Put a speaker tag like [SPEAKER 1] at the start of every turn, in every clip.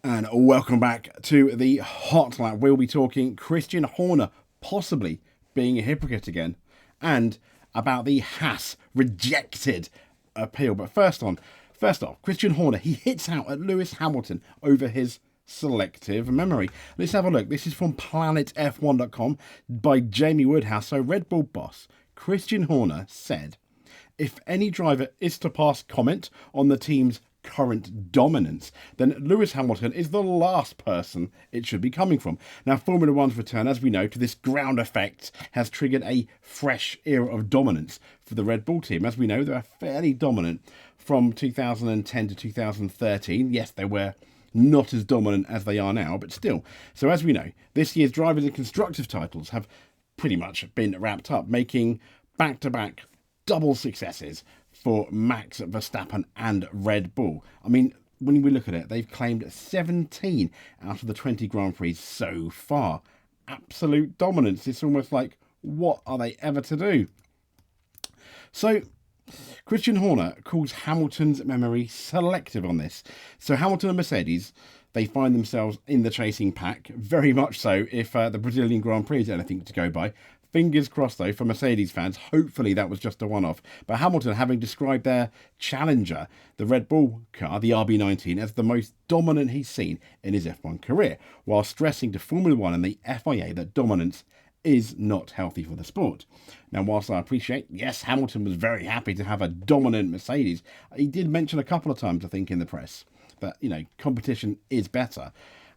[SPEAKER 1] And welcome back to the Hotline. We'll be talking Christian Horner possibly being a hypocrite again, and about the Haas rejected appeal. But first off, Christian Horner, he hits out at Lewis Hamilton over his selective memory. Let's have a look. This is from planetf1.com by Jamie Woodhouse. So Red Bull boss Christian Horner said, if any driver is to pass comment on the team's current dominance, then Lewis Hamilton is the last person it should be coming from. Now, Formula One's return, as we know, to this ground effect has triggered a fresh era of dominance for the Red Bull team. As we know, they were fairly dominant from 2010 to 2013. Yes, they were not as dominant as they are now, but still. So as we know, this year's drivers and constructors titles have pretty much been wrapped up, making back-to-back double successes for Max Verstappen and Red Bull. I mean, when we look at it, they've claimed 17 out of the 20 Grand Prix so far. Absolute dominance. It's almost like, what are they ever to do? So, Christian Horner calls Hamilton's memory selective on this. So Hamilton and Mercedes, they find themselves in the chasing pack, very much so if the Brazilian Grand Prix is anything to go by. Fingers crossed, though, for Mercedes fans. Hopefully that was just a one-off. But Hamilton, having described their challenger, the Red Bull car, the RB19, as the most dominant he's seen in his F1 career, while stressing to Formula One and the FIA that dominance is not healthy for the sport. Now, whilst I appreciate, yes, Hamilton was very happy to have a dominant Mercedes, he did mention a couple of times, I think, in the press that, competition is better.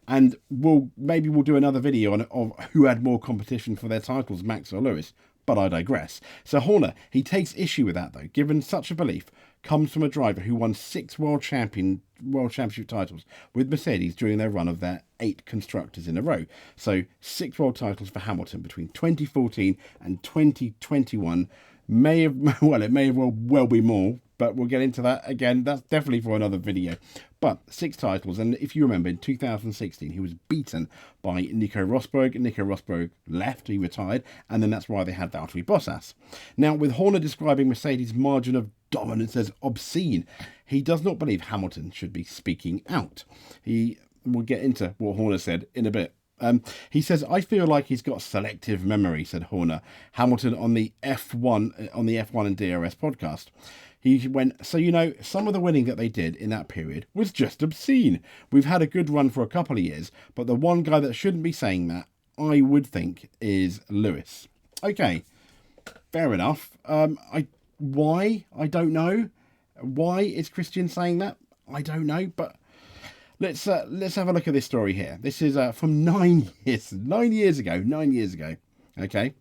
[SPEAKER 1] And we'll do another video of who had more competition for their titles, Max or Lewis, but I digress. So Horner, he takes issue with that, though, given such a belief comes from a driver who won 6 World Championship titles with Mercedes during their run of their 8 constructors in a row. So 6 world titles for Hamilton between 2014 and 2021. It may well be more, but we'll get into that again. That's definitely for another video. But 6 titles, and if you remember, in 2016, he was beaten by Nico Rosberg. Nico Rosberg left, he retired, and then that's why they had Valtteri Bottas. Now, with Horner describing Mercedes' margin of dominance as obscene, he does not believe Hamilton should be speaking out. We'll get into what Horner said in a bit. He says, I feel like he's got selective memory, said Horner. Hamilton on the F1 and DRS podcast. He went, so, some of the winning that they did in that period was just obscene. We've had a good run for a couple of years, but the one guy that shouldn't be saying that, I would think, is Lewis. Okay, fair enough. Why? I don't know. Why is Christian saying that? I don't know, but let's have a look at this story here. This is from 9 years ago. Okay.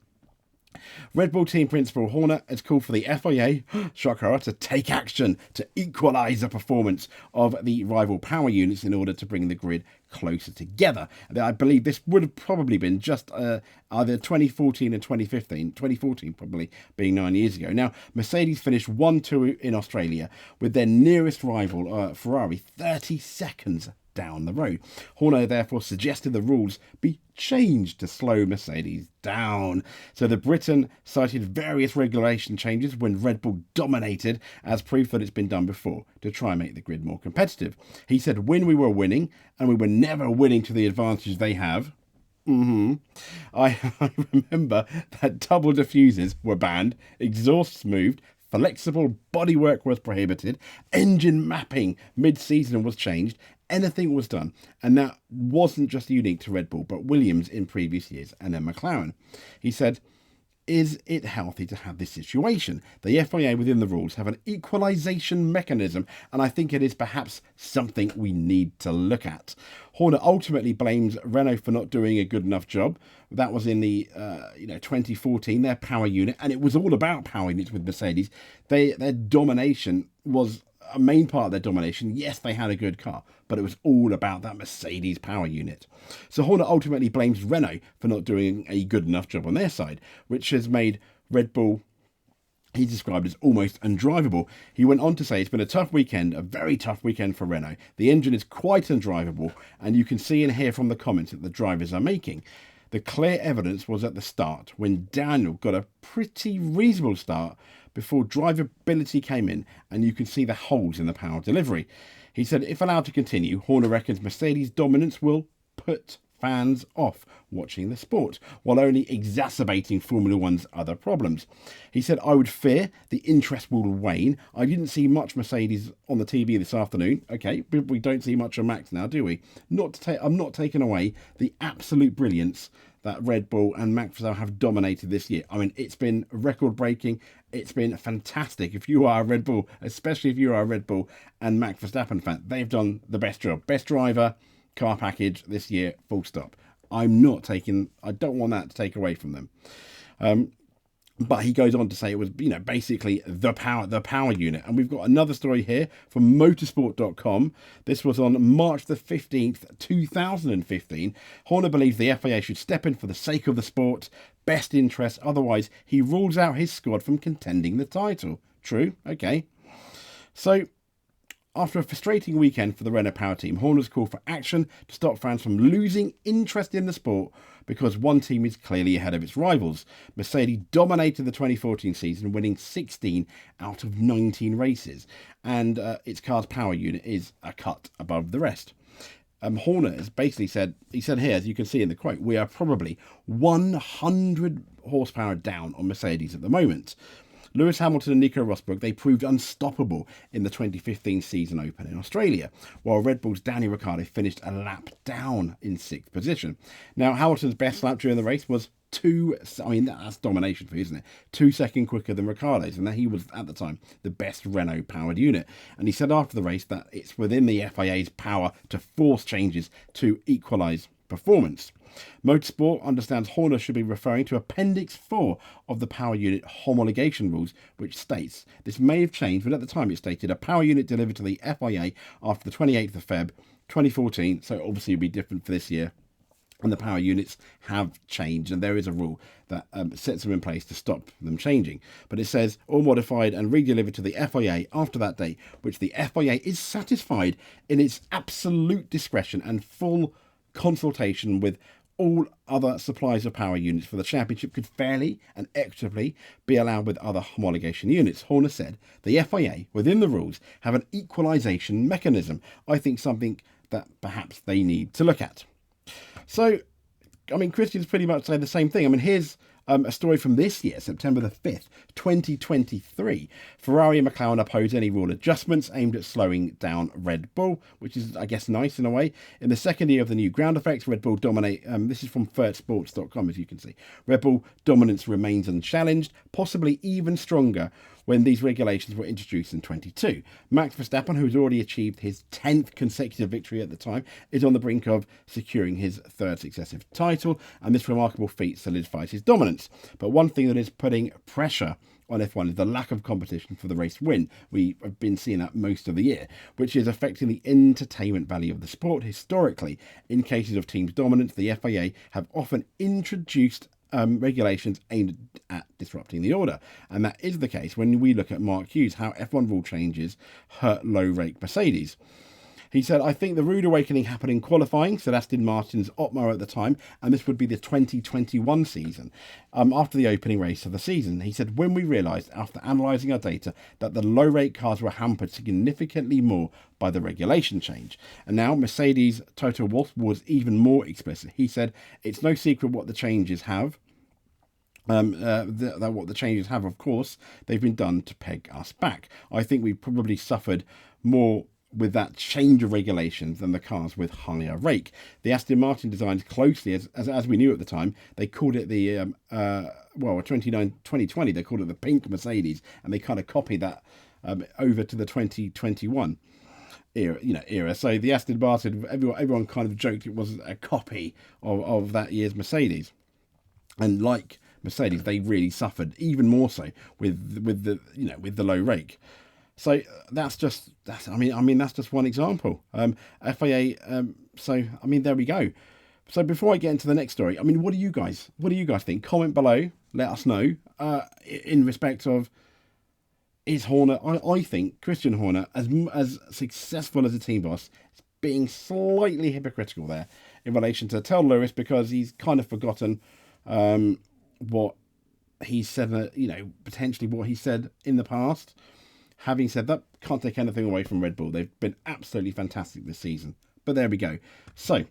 [SPEAKER 1] Red Bull team principal Horner has called for the FIA, shock horror, to take action to equalise the performance of the rival power units in order to bring the grid closer together. I believe this would have probably been just either 2014 and 2015. 2014 probably being 9 years ago. Now, Mercedes finished 1-2 in Australia with their nearest rival, Ferrari, 30 seconds down the road. Horner therefore suggested the rules be changed to slow Mercedes down. So the Briton cited various regulation changes when Red Bull dominated as proof that it's been done before to try and make the grid more competitive. He said, when we were winning, and we were never winning to the advantage they have, I remember that double diffusers were banned, exhausts moved, flexible bodywork was prohibited, engine mapping mid-season was changed, anything was done. And that wasn't just unique to Red Bull, but Williams in previous years and then McLaren. He said, is it healthy to have this situation? The FIA within the rules have an equalisation mechanism, and I think it is perhaps something we need to look at. Horner ultimately blames Renault for not doing a good enough job. That was in the 2014, their power unit, and it was all about power units with Mercedes. Their domination was a main part of their domination. Yes, they had a good car, but it was all about that Mercedes power unit. So Horner ultimately blames Renault for not doing a good enough job on their side, which has made Red Bull, he described as almost undrivable. He went on to say it's been a tough weekend, a very tough weekend for Renault. The engine is quite undrivable, and you can see and hear from the comments that the drivers are making. The clear evidence was at the start when Daniel got a pretty reasonable start before drivability came in and you could see the holes in the power delivery. He said if allowed to continue, Horner reckons Mercedes' dominance will put fans off watching the sport, while only exacerbating Formula One's other problems. He said, I would fear the interest will wane. I didn't see much Mercedes on the TV this afternoon. Okay, but we don't see much of Max now, do we? I'm not taking away the absolute brilliance that Red Bull and Max Verstappen have dominated this year. I mean, it's been record-breaking. It's been fantastic. If you are a Red Bull, especially if you are a Red Bull and Max Verstappen fan, they've done the best job. Best driver, car package this year, full stop. I don't want that to take away from them. But he goes on to say it was, basically the power unit. And we've got another story here from motorsport.com. This was on March the 15th, 2015. Horner believes the FIA should step in for the sake of the sport, best interest. Otherwise, he rules out his squad from contending the title. True? Okay. So, after a frustrating weekend for the Renault Power team, Horner's called for action to stop fans from losing interest in the sport because one team is clearly ahead of its rivals. Mercedes dominated the 2014 season, winning 16 out of 19 races, and its car's power unit is a cut above the rest. Horner has basically said, he said here, as you can see in the quote, we are probably 100 horsepower down on Mercedes at the moment. Lewis Hamilton and Nico Rosberg, they proved unstoppable in the 2015 season open in Australia, while Red Bull's Daniel Ricciardo finished a lap down in 6th position. Now, Hamilton's best lap during the race was that's domination for you, isn't it? 2 seconds quicker than Ricciardo's, and he was, at the time, the best Renault-powered unit. And he said after the race that it's within the FIA's power to force changes to equalise performance. Motorsport understands Horner should be referring to Appendix 4 of the power unit homologation rules, which states, this may have changed, but at the time it stated, a power unit delivered to the FIA after the 28th of Feb 2014, so obviously it'll be different for this year. And the power units have changed, and there is a rule that sets them in place to stop them changing. But it says, all modified and re-delivered to the FIA after that date, which the FIA is satisfied in its absolute discretion and full consultation with all other suppliers of power units for the championship could fairly and equitably be allowed with other homologation units. Horner said the FIA, within the rules, have an equalisation mechanism. I think something that perhaps they need to look at. So, I mean, Christian's pretty much saying the same thing. I mean, here's a story from this year, September the 5th, 2023. Ferrari and McLaren oppose any rule adjustments aimed at slowing down Red Bull, which is, I guess, nice in a way. In the second year of the new ground effects, Red Bull dominate. This is from thirdsports.com, as you can see. Red Bull dominance remains unchallenged, possibly even stronger when these regulations were introduced in 22. Max Verstappen, who's already achieved his 10th consecutive victory at the time, is on the brink of securing his 3rd successive title, and this remarkable feat solidifies his dominance. But one thing that is putting pressure on F1 is the lack of competition for the race win. We have been seeing that most of the year, which is affecting the entertainment value of the sport. Historically, in cases of teams' dominance, the FIA have often introduced regulations aimed at disrupting the order. And that is the case when we look at Mark Hughes, how F1 rule changes hurt low-rake Mercedes. He said, I think the rude awakening happened in qualifying, said Aston Martin's Otmar at the time, and this would be the 2021 season, after the opening race of the season. He said, when we realised, after analysing our data, that the low-rate cars were hampered significantly more by the regulation change. And now Mercedes' Toto Wolff was even more explicit. He said, it's no secret what the changes have. What the changes have, of course, they've been done to peg us back. I think we probably suffered more with that change of regulations than the cars with higher rake. The Aston Martin designed closely, as we knew at the time, they called it the 2020, they called it the pink Mercedes, and they kind of copied that over to the 2021 era. So the Aston Martin, everyone kind of joked it was a copy of that year's Mercedes, and like Mercedes, they really suffered even more so with the low rake. So that's just one example. FIA. There we go. So before I get into the next story, I mean, what do you guys think? Comment below. Let us know. In respect of, is Horner? I think Christian Horner, as successful as a team boss, is being slightly hypocritical there in relation to tell Lewis, because he's kind of forgotten what he said, potentially what he said in the past. Having said that, can't take anything away from Red Bull. They've been absolutely fantastic this season. But there we go. So,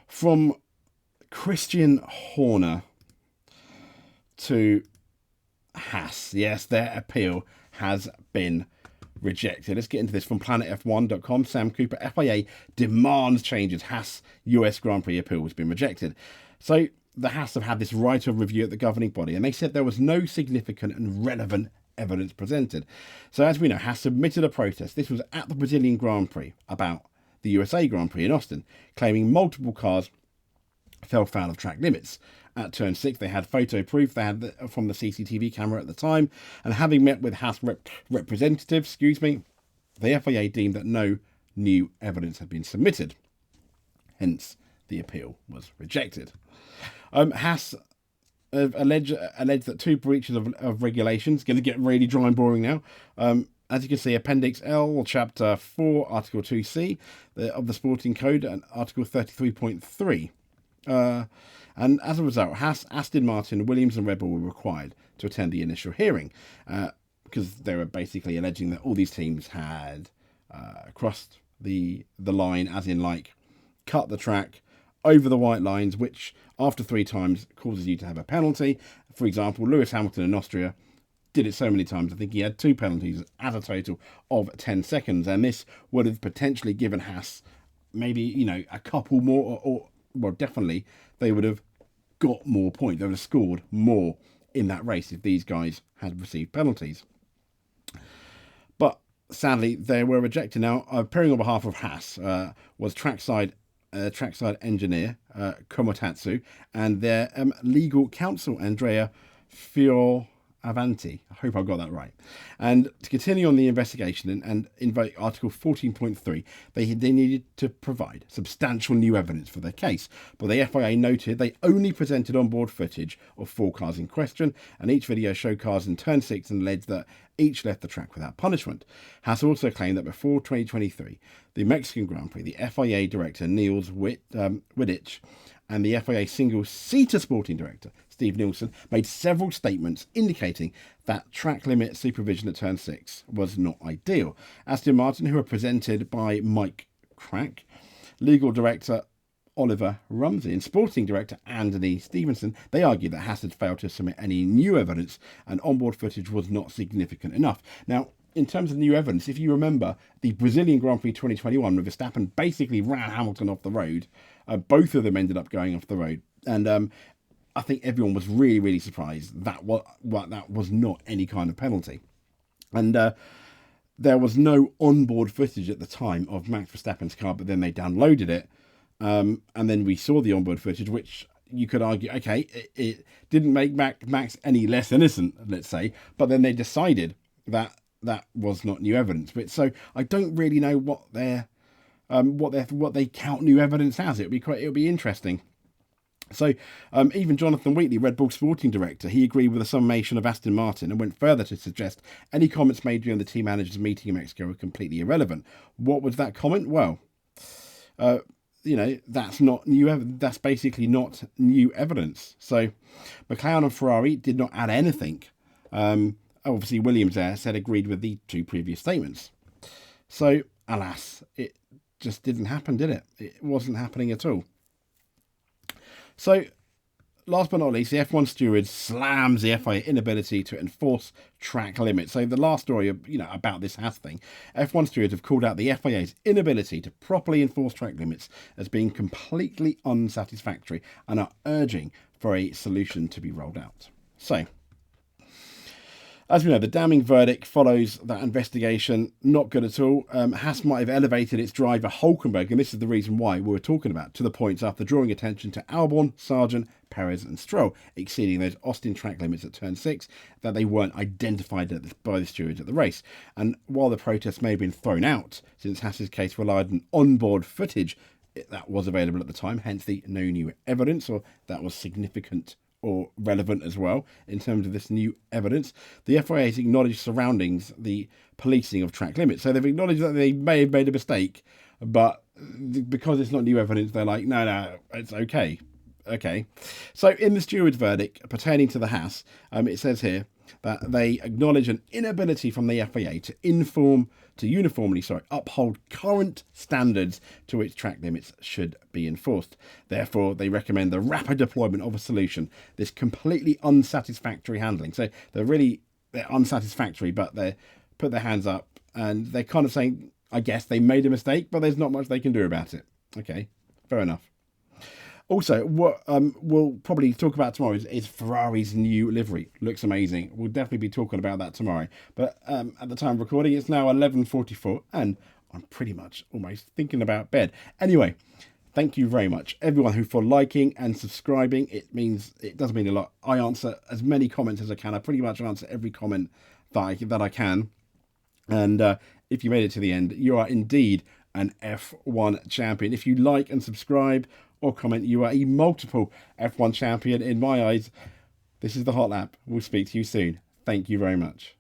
[SPEAKER 1] from Christian Horner to Haas. Yes, their appeal has been rejected. Let's get into this from planetf1.com. Sam Cooper, FIA demands changes. Haas US Grand Prix appeal has been rejected. So the Haas have had this right of review at the governing body, and they said there was no significant and relevant evidence presented. So as we know, Haas submitted a protest. This was at the Brazilian Grand Prix about the USA Grand Prix in Austin, claiming multiple cars fell foul of track limits. At turn 6, they had photo proof they had from the CCTV camera at the time, and having met with Haas representatives, the FIA deemed that no new evidence had been submitted. Hence, the appeal was rejected. Haas alleged that two breaches of regulations, going to get really dry and boring now. As you can see, Appendix L, Chapter 4, Article 2C of the Sporting Code, and Article 33.3. And as a result, Haas, Aston Martin, Williams and Red Bull were required to attend the initial hearing because they were basically alleging that all these teams had crossed the line, as in cut the track over the white lines, which after 3 times causes you to have a penalty. For example, Lewis Hamilton in Austria did it so many times, I think he had 2 penalties at a total of 10 seconds, and this would have potentially given Haas maybe, a couple more, or well, definitely they would have got more points. They would have scored more in that race if these guys had received penalties. But sadly, they were rejected. Now, appearing on behalf of Haas was trackside engineer Komotatsu and their legal counsel, Andrea Fioravanti. I hope I got that right. And to continue on the investigation and invoke Article 14.3, they needed to provide substantial new evidence for their case. But the FIA noted they only presented onboard footage of 4 cars in question, and each video showed cars in turn 6 and alleged that each left the track without punishment. Haas also claimed that before 2023, the Mexican Grand Prix, the FIA director Niels Wittich and the FIA single-seater sporting director Steve Nielsen made several statements indicating that track limit supervision at turn 6 was not ideal. Aston Martin, who were presented by Mike Crack, legal director Oliver Rumsey and sporting director Anthony Stevenson, they argued that Haas had failed to submit any new evidence and onboard footage was not significant enough. Now, in terms of new evidence, if you remember the Brazilian Grand Prix 2021, where Verstappen basically ran Hamilton off the road, both of them ended up going off the road, and I think everyone was really, really surprised that that was not any kind of penalty. And there was no onboard footage at the time of Max Verstappen's car, but then they downloaded it, and then we saw the onboard footage, which you could argue, okay, it didn't make Max any less innocent, let's say, but then they decided that that was not new evidence. But so I don't really know what they count new evidence as. It'll be interesting. So even Jonathan Wheatley, Red Bull sporting director, he agreed with the summation of Aston Martin and went further to suggest any comments made during the team managers meeting in Mexico were completely irrelevant. What was that comment? Well, that's not new. That's basically not new evidence. So McLaren and Ferrari did not add anything. Obviously, Williams there said agreed with the 2 previous statements. So, alas, it just didn't happen, did it? It wasn't happening at all. So, last but not least, the F1 steward slams the FIA inability to enforce track limits. So the last story, about this Haas thing, F1 stewards have called out the FIA's inability to properly enforce track limits as being completely unsatisfactory and are urging for a solution to be rolled out. So, as we know, the damning verdict follows that investigation. Not good at all. Haas might have elevated its driver Hulkenberg, and this is the reason why we were talking about, to the points after drawing attention to Albon, Sargent, Perez and Stroll exceeding those Austin track limits at turn 6, that they weren't identified by the stewards at the race. And while the protest may have been thrown out, since Haas's case relied on onboard footage that was available at the time, hence the no new evidence, or that was significant or relevant as well in terms of this new evidence. The FIA has acknowledged surroundings the policing of track limits. So they've acknowledged that they may have made a mistake but because it's not new evidence, they're like, no, it's okay. Okay. So in the steward's verdict pertaining to the Haas, it says here that they acknowledge an inability from the FIA to uniformly uphold current standards to which track limits should be enforced. Therefore, they recommend the rapid deployment of a solution. This completely unsatisfactory handling. So they're unsatisfactory, but they put their hands up and they're kind of saying, I guess they made a mistake, but there's not much they can do about it. Okay, fair enough. Also, what we'll probably talk about tomorrow is Ferrari's new livery. Looks amazing. We'll definitely be talking about that tomorrow. But at the time of recording, it's now 11:44, and I'm pretty much almost thinking about bed. Anyway, thank you very much, everyone for liking and subscribing. It does mean a lot. I answer as many comments as I can. I pretty much answer every comment that I can. And if you made it to the end, you are indeed an F1 champion. If you like and subscribe or comment, you are a multiple F1 champion in my eyes. This is the Hot Lap. We'll speak to you soon. Thank you very much.